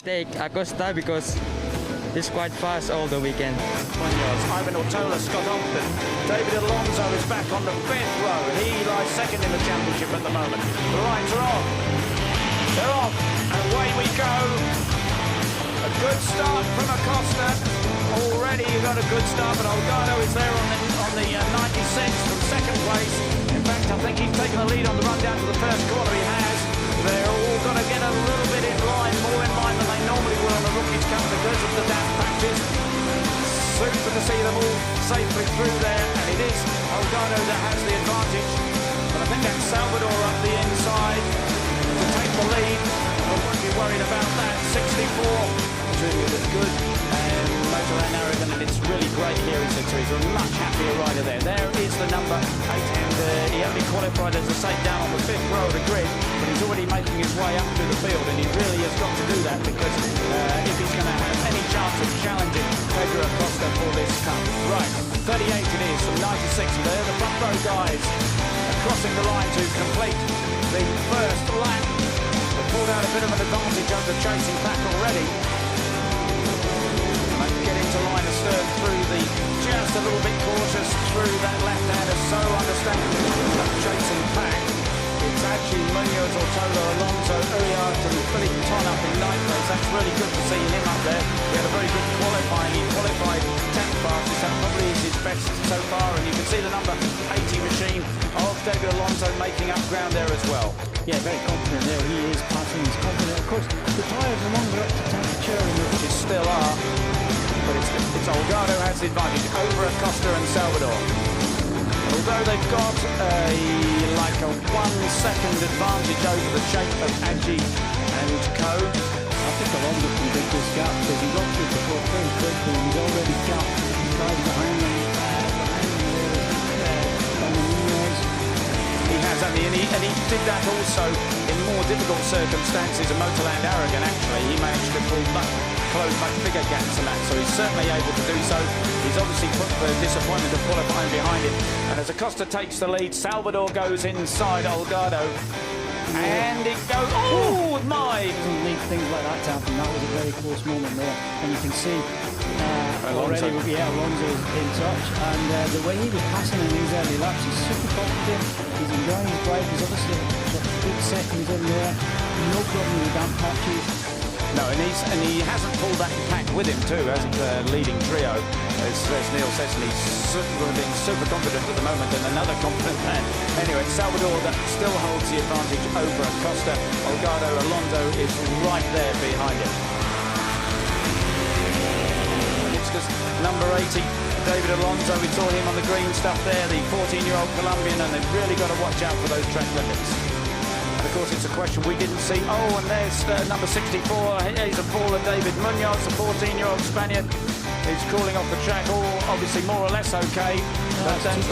Take Acosta because he's quite fast all the weekend. Ivan Ortola, Scott Ogden. David Alonso is back on the 5th row. He lies second in the championship at the moment. The lights are on. They're off. And away we go. A good start from Acosta. Already you got a good start, but Olgado is there on the 96 from second place. In fact, I think he's taken the lead on the run down to the first corner. He has. They're all going to get a little bit in line, more in line than they normally will on the Rookies Cup because of the damp patches. Super to see them all safely through there, and it is Olgado that has the advantage. But I think that's Salvador up the inside to take the lead. I won't be worried about that. 64. Really was good, and Motorland Aragon, and it's really great here, he said, so he's a much happier rider there. There is the number 8, and he only qualified, as I say, down on the 5th row of the grid, but he's already making his way up through the field, and he really has got to do that, because if he's going to have any chance of challenging Pedro Acosta for this cup. Right, 38 it is, from 96, and they're the front row guys crossing the line to complete the first lap. They've pulled out a bit of an advantage over the chasing pack already. Get into line astern through the, just a little bit cautious through that left-hander, so understandable. Chasing pack. It's actually Munoz, Ortola, Alonso, Uriarte and Philippe Ton up in 9th place. That's really good to see him up there. He had a very good qualifying. He qualified 10th fastest. That probably is his best so far. And you can see the number 80 machine of David Alonso making up ground there as well. Yeah, very confident there. He is passing. He's confident. Of course, the tyres are longer up to temperature, which is still are. But it's Olgado has the advantage over Acosta and Salvador. Although they've got like a 1 second advantage over the shape of Aji and Co. I think Alonso can big this gap because he got through the fourth very quickly. He's already got guys behind him. He has, and he did that also in more difficult circumstances in Motorland Aragon. Actually, he managed to close much bigger gaps than that, so he's certainly able to do so. He's obviously put the disappointment of qualifying behind it. And as Acosta takes the lead, Salvador goes inside Olgado. And it goes, oh my! Doesn't need things like that to happen. That was a very close moment there. And you can see already, Alonso is in touch. And the way he was passing in these early laps, he's super confident. He's enjoying his ride. He's obviously got good seconds in there. No problem with damp patches. No, and he hasn't pulled that pack with him too, as the leading trio. As Neil says, and he's being super confident at the moment, and another confident man. Anyway, Salvador that still holds the advantage over Acosta. Olgado Alonso is right there behind him. It's just number 80, David Alonso. We saw him on the green stuff there, the 14-year-old Colombian, and they've really got to watch out for those track limits. And of course, it's a question we didn't see. Oh, and there's number 64. He's a faller, David Munoz, the 14-year-old Spaniard. He's crawling off the track, all obviously more or less okay. But that's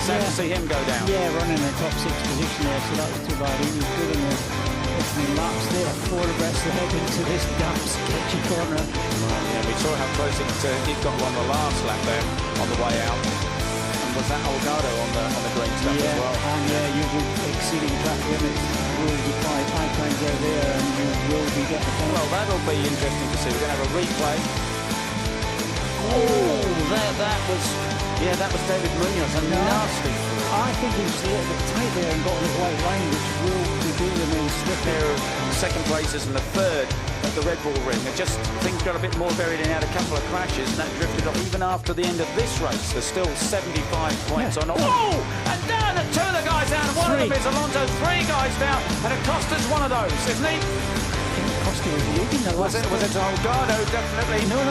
sad to see him go down. Yeah, running in the top 6 position there, so that was too bad. He was good in the opening laps there, 4 abreast ahead into this damp, sketchy corner. Yeah, we saw how close it got on the last lap there on the way out. Was that Olgado on the green stuff as well? And usually exceeding track limits will be 5 times out there, and you will be getting the point. Well, that'll be interesting to see. We're going to have a replay. Oh, that was David Munoz, a nasty. I think he was a little bit tight there and got on the white line, which will be doing him in slip. There are second places and the third at the Red Bull Ring. It just things got a bit more buried and had a couple of crashes, and that drifted off even after the end of this race. There's still 75 points on. Oh, and down the 2 of the guys down. One of them is Alonso. 3 guys down, and Acosta's one of those, isn't he? Acosta was leading the last. Was it Olgado? Definitely. No.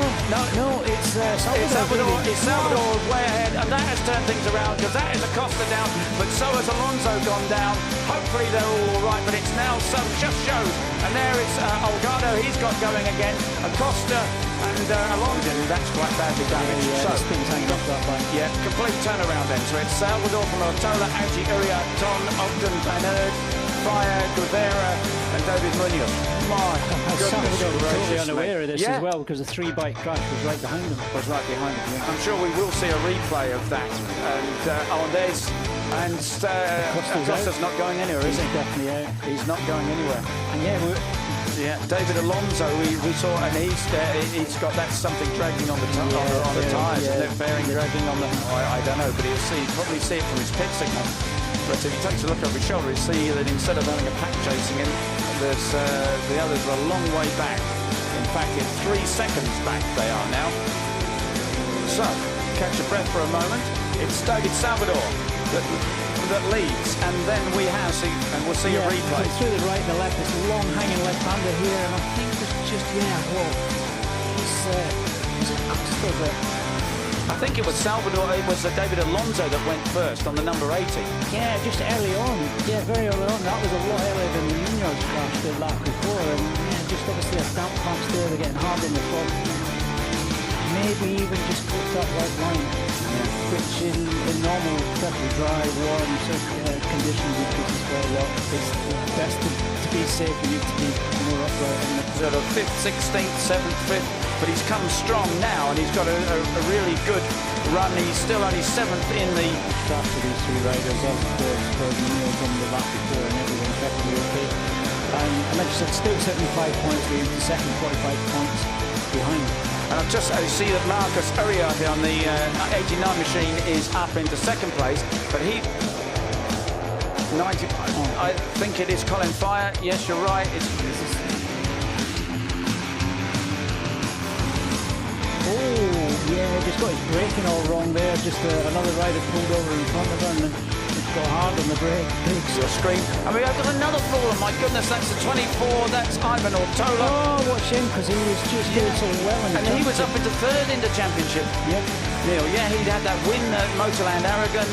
It's Salvador. It's Salvador way ahead, and that has turned things around because that is Acosta down, but so has Alonso gone down. Hopefully they're all right, but it's now just shows. And there it's Olgado. He's got going again. Acosta and Alonso. That's quite badly damaged. So things hanging off that bike. Yeah, complete turnaround then. So it's Salvador from Ortola, Aji, Uriarte, Ton, Ogden, Van Aert, Fire, Guevara, and David Munoz. My goodness, Salvador was totally unaware of this as well, because the 3-bike crash was right behind him. I'm sure we will see a replay of that. And there's Acosta's not going anywhere, is he? Definitely out. He's not going anywhere. And Yeah, David Alonso, we saw, and he's got that something dragging on the tyres, and they're fairing dragging on the. I don't know, but he'll probably see it from his pit signal. But if he takes a look over his shoulder, he'll see that instead of having a pack chasing him, there's the others are a long way back. In fact, it's 3 seconds back they are now. So, catch your breath for a moment. It's David Salvador that leads, and then we have, and we'll see a replay. Through the right and the left, it's a long hanging left-hander here, and I think it's just, I think it was Salvador, it was David Alonso that went first on the number 80. Yeah, just early on. Yeah, very early on. That was a lot earlier than the Munoz crash the lap before, and just obviously a damp pumps there, they're getting hard in the front. Maybe even just clipped up that line, which in normal, perfectly dry, warm conditions would be quite a lot. It's best to be safe, you need to be more upright. Sort of 5th, 16th, 7th, 5th, but he's come strong now, and he's got a really good run. He's still only 7th in the. After these 3 riders, after Munoz on the lap before and everything perfectly okay. And like I said, still 75 points lead to second, 45 points behind. And I've just see that Marcus Uriarte on the 89 machine is up into 2nd place, but he 90. I think it is Colin Fire. Yes, you're right. Just got his braking all wrong there. Just another rider pulled over in front of him and got hard on the brake. Your screen. I mean, I've got another fall. My goodness, that's the 24. That's Ivan Ortola. Oh, watch him, because he was just doing so well. And he was up into 3rd in the championship. Yep. Neil, he'd had that win at Motorland Aragon.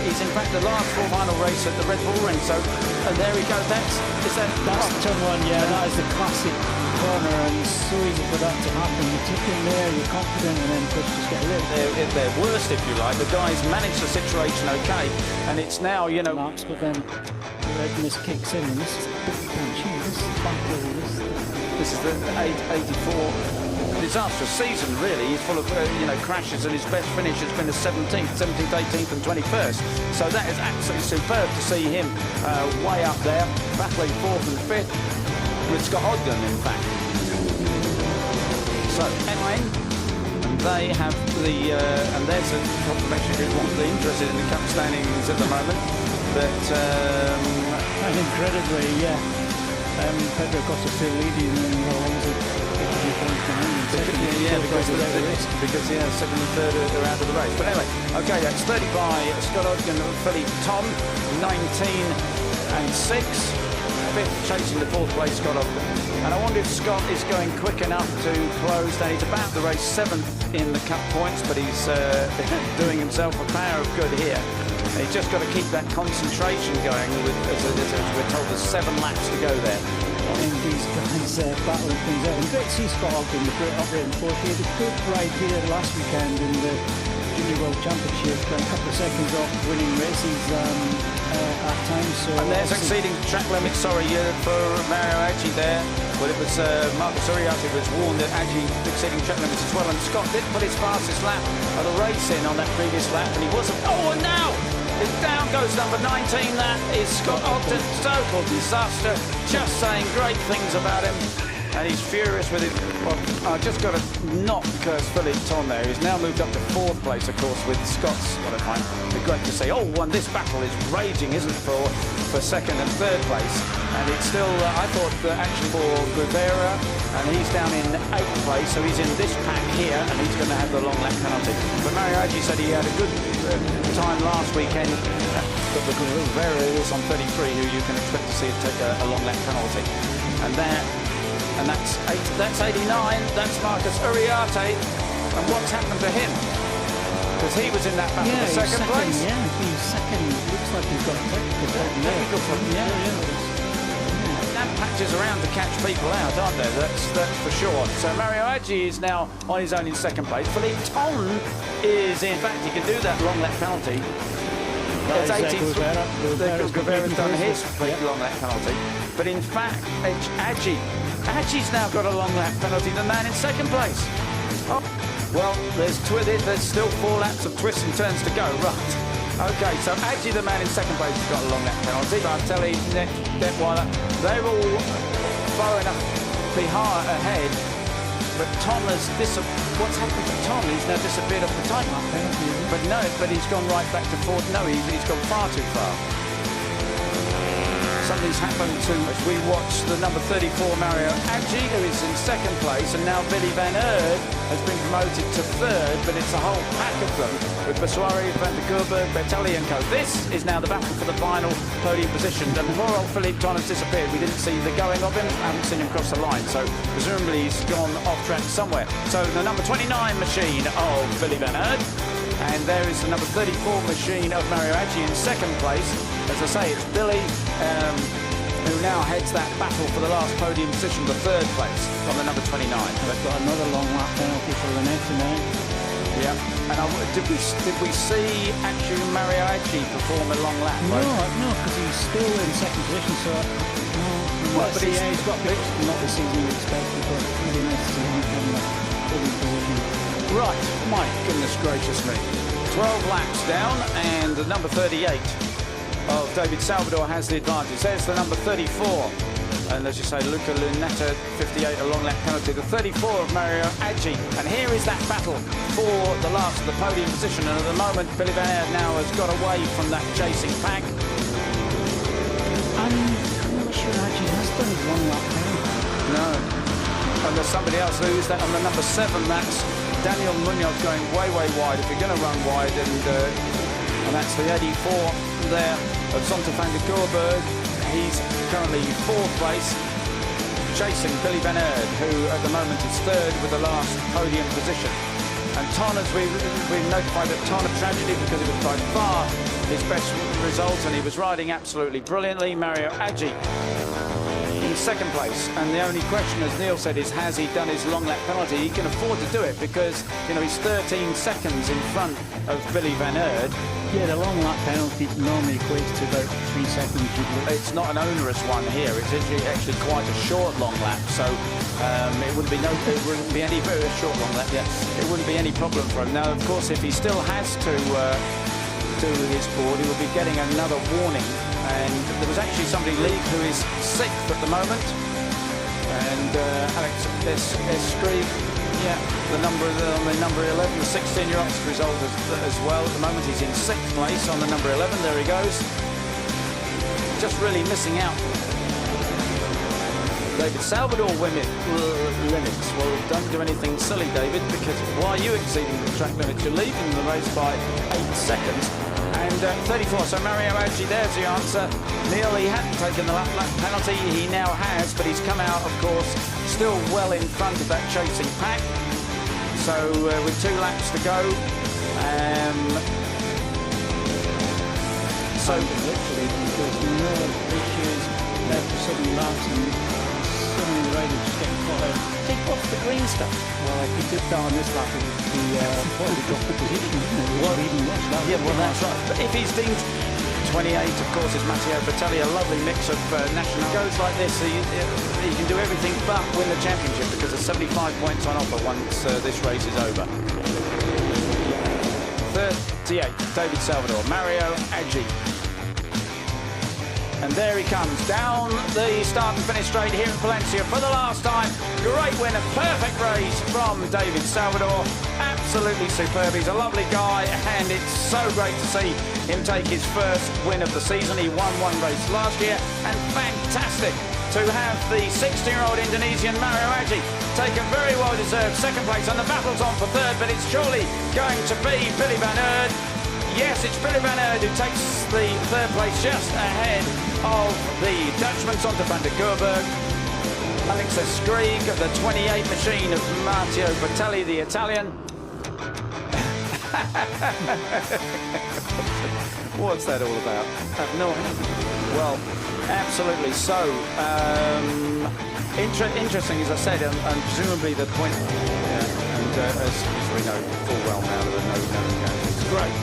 He's in fact the last final race at the Red Bull Ring. So, and there he goes. That's turn 1. Yeah, that is the classic corner, and so easy for that to happen. You take him there, you're confident, and then push just get a little. They're worst, if you like. The guys managed the situation okay, and it's now, Marks, but then the redness kicks in, and this is a big punch. This is battle. This is the 84. Disastrous season, really. He's full of crashes, and his best finish has been the 17th, 18th, and 21st. So that is absolutely superb to see him way up there, battling 4th and 5th with Scott Ogden, in fact. So anyway, and they have the and there's a confirmation if you want to be interested in the cup standings at the moment. But and incredibly, Pedro Costa still leading, and Alonso 52 points behind. Because 2nd and 3rd are out of the race. But anyway, okay, that's 30 by Scott Ogden and Philippe Tom, 19 and 6. 5th chasing the 4th place, Scott Ogden. And I wonder if Scott is going quick enough to close down. He's about to race 7th in the cup points, but he's doing himself a power of good here. He's just got to keep that concentration going. As we're told, there's 7 laps to go there. I think these guys battling things out. And great to see Scott Ogden, the great up there in 4th. He had a good ride here last weekend in the Junior World Championship, a couple of seconds off winning races at times. So and they're succeeding track limits, for Mario Aji there. But it was Marcus Uriarte was warned that Aji exceeding track limits as well. And Scott did put his fastest lap of the race in on that previous lap, and he wasn't. Oh, and now down goes number 19. That is Scott Ogden. Total disaster. Just saying great things about him. And he's furious with it. Well, I've just got to not curse Philippe Tom there. He's now moved up to 4th place, of course, with Scott's. What I find it'd be great to say, and this battle is raging, isn't it, for 2nd and 3rd place. And it's still, I thought, actually for Guevara, and he's down in 8th place, so he's in this pack here, and he's going to have the long lap penalty. But Mario Aji said he had a good time last weekend. But the Guevara is on 33, who you can expect to see it take a long lap penalty. And that's 89. That's Marcus Uriarte. And what's happened to him? Because he was in that battle for 2nd place. Yeah, he's 2nd. Looks like he's got a technical problem. That patches around to catch people out, aren't there? That's for sure. So Mario Aji is now on his own in 2nd place. Philippe Tom is, in fact, he can do that long lap penalty. It's 83. Guevara's done his long lap penalty. But in fact, Aji's now got a long lap penalty, the man in 2nd place. Oh, well, there's still 4 laps of twists and turns to go, right? Okay, so Aji, the man in 2nd place, has got a long lap penalty, but I tell you, Detweiler, they're all far enough behind ahead, but Tom has what's happened to Tom? He's now disappeared off the time. But he's gone right back to fourth. No, he's gone far too far. Something's happened to, as we watch the number 34 Mario Aji, who is in second place, and now Billy Van Eerd has been promoted to third, but it's a whole pack of them with Baswari, Van der Gerberg, Bertelli and co. This is now the battle for the final podium position. And poor old Philippe Ton has disappeared. We didn't see the going of him, haven't seen him cross the line, so presumably he's gone off track somewhere. So the number 29 machine of Billy Van Eerd, and there is the number 34 machine of Mario Aji in second place. As I say, it's Billy who now heads that battle for the last podium position, the third place on the number 29. They've got another long lap penalty for the next now. Yeah, and did we see actually Mario Aji perform a long lap? No, because he's still in second position, so no. But he's got not the season we expected, but really nice to see him on the podium position. Right, my goodness gracious me. 12 laps down, and the number 38 of David Salvador has the advantage. There's the number 34. And as you say, Luca Lunetta, 58, a long lap penalty. The 34 of Mario Aji. And here is that battle for the last of the podium position. And at the moment, Billy Van Eerd now has got away from that chasing pack. I'm not sure Aji has done his long lap penalty. No. And there's somebody else who's that on the number 7. That's Daniel Munoz going way, way wide. If you're going to run wide, and that's the 84 there of Zonta van der Gerberg. He's currently fourth place, chasing Billy Van Eerd, who at the moment is third with the last podium position. And Ton, as we've notified that Ton, a tragedy because it was by far his best result, and he was riding absolutely brilliantly. Mario Aji in second place, and the only question, as Neil said, is has he done his long lap penalty? He can afford to do it because, you know, he's 13 seconds in front of Billy Van Eerd. Yeah, the long lap penalty normally equates to about 3 seconds. It's not an onerous one here. It's actually quite a short long lap, so it wouldn't be any very short long lap. Yeah, it wouldn't be any problem for him. Now, of course, if he still has to do his board, he will be getting another warning. And there was actually somebody league who is sixth at the moment, and Alex Escree, yeah, the number 11, the 16-year-old result as well. At the moment, he's in sixth place on the number 11. There he goes. Just really missing out. David Salvador limits. Well, don't do anything silly, David, because why are you exceeding the track limits? You're leaving the race by 8 seconds. And 34, so Mario Aji, there's the answer. Neil, he hadn't taken the lap penalty, he now has, but he's come out, of course, still well in front of that chasing pack. So with 2 laps to go. So literally, because no issues left for 7 laps, and suddenly the riders just getting caught out. Take off the green stuff. Well, if he did that on this lap, he probably dropped the position, isn't it? Well, that's right. But if he's deemed 28, of course, is Matteo Bertelli, a lovely mix of national. Goes like this, he can do everything but win the championship because there's 75 points on offer once this race is over. 38, David Salvador, Mario Aji. And there he comes, down the start and finish straight here in Valencia for the last time. Great win, a perfect race from David Salvador. Absolutely superb. He's a lovely guy, and it's so great to see him take his first win of the season. He won 1 race last year, and fantastic to have the 16-year-old Indonesian Mario Aji take a very well-deserved second place. And the battle's on for third, but it's surely going to be Billy Van Eerd. Yes, it's Billy Van Eerd who takes the third place just ahead of the Dutchman Zonta van der Gerberg. Alex Escree, the 28 machine of Matteo Bertelli, the Italian. What's that all about? I have no idea. Well, absolutely so. Interesting, as I said, and presumably the point, and as we know full well now, there are no games. It's great.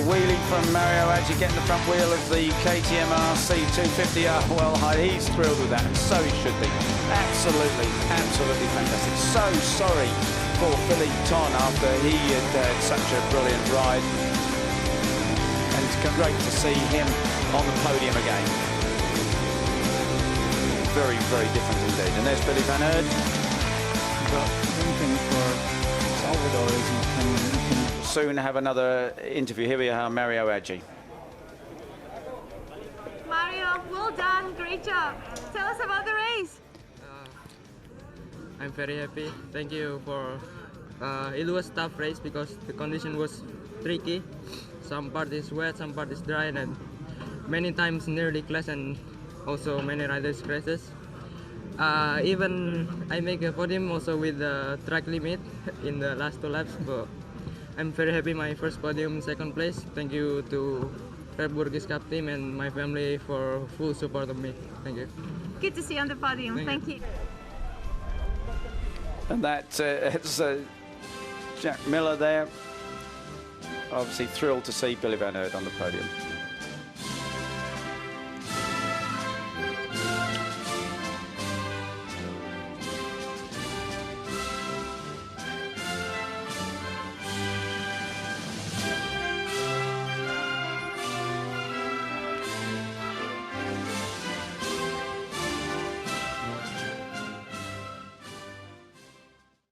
Wheelie from Mario Aji, getting the front wheel of the KTM RC 250. Well, he's thrilled with that, and so he should be. Absolutely, absolutely fantastic. So sorry for Philippe Ton after he had such a brilliant ride. And it's great to see him on the podium again. very, very different indeed. And there's Billy Van Aert. But one thing for Salvador is he can Soon have another interview. Here we are, Suryo Aji. Mario, well done, great job. Tell us about the race. I'm very happy. Thank you for. It was tough race because the condition was tricky. Some part is wet, some part is dry, and many times nearly clash, and also many riders crashes. Even I make a podium also with the track limit in the last 2 laps, but I'm very happy. My first podium, second place. Thank you to Red Bull Cup team and my family for full support of me. Thank you. Good to see you on the podium. Thank you. And it's Jack Miller there. Obviously thrilled to see Billy Van Aert on the podium.